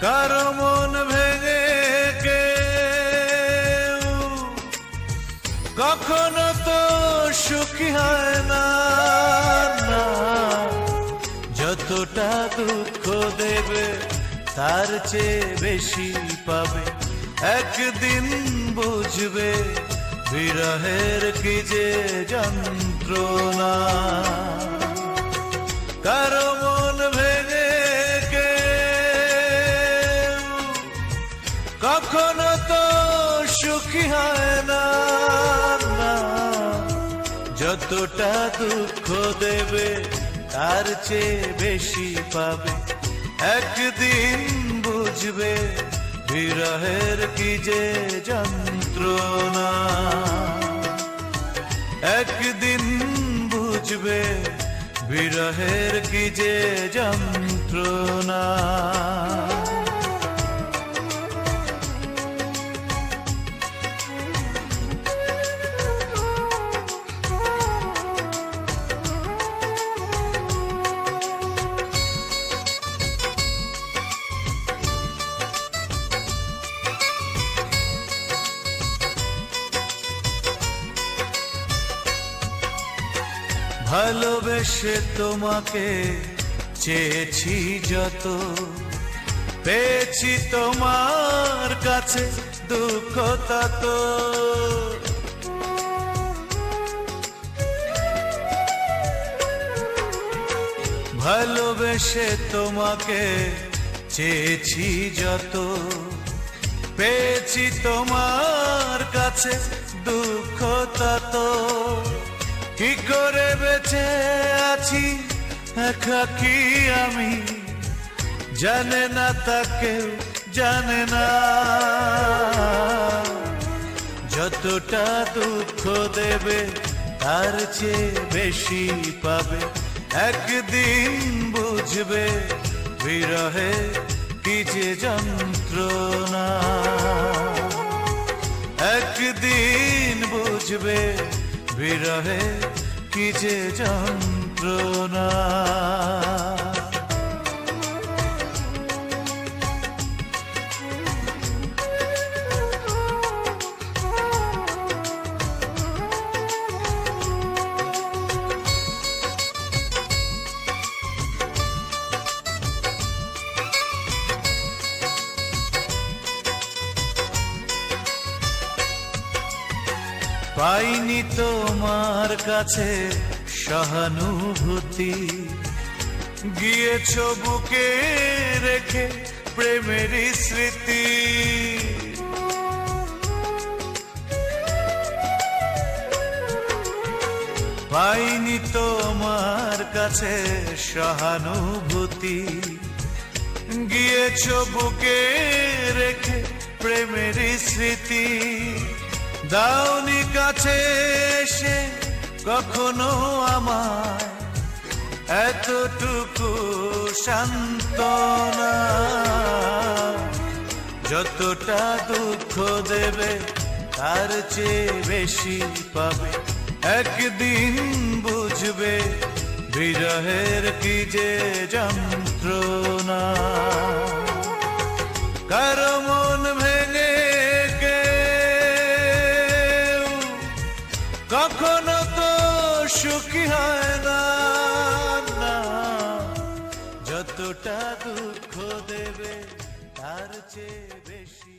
কারো মন ভেঙে কেউ কখনো তো সুখী হয় না, না। যতটা দুঃখ দেবে তার চেয়ে বেশি পাবে, একদিন বুঝবে বিরহের কি যে যন্ত্রণা। কারো মন ভেঙে কেউ কখনো তো সুখী হয় না, না। যতটা দুঃখ দেবে তার চেয়ে বেশি পাবে, একদিন বুঝবে বিরহের কি যে যন্ত্রণা। একদিন বুঝবে বিরহের কি যে যন্ত্রণা। ভালোবেসে তোমাকে চেয়েছি যত, পেয়েছি তোমার কাছে দুঃখ তত। ভালোবেসে তোমাকে চেয়েছি যত, পেয়েছি তোমার কাছে দুঃখ তত। কি করে বেঁচে আছি একাকী আমি, জানে না তা কেউ জানে না। যতটা দুঃখ দেবে তার চেয়ে বেশি পাবে, একদিন বুঝবে বিরহে কি যে যন্ত্রণা। একদিন বুঝবে বিরহে কি যে যন্ত্রণা। পাইনি তোমার কাছে সহানুভূতি, গিয়েছো বুকে রেখে প্রেমের স্মৃতি। পাইনি তোমার কাছে সহানুভূতি, গিয়েছো বুকে রেখে প্রেমের স্মৃতি। দাওনি কাছে এসে কখনো আমায় এতটুকু সান্ত্বনা। যতটা দুঃখ দেবে তার চেয়ে বেশি পাবে, একদিন বুঝবে বিরহের কি যে যন্ত্রণা। কারো মন ভেঙে কখনো তো সুখী হয় না, না। যতটা দুঃখ দেবে তার চেয়ে বেশি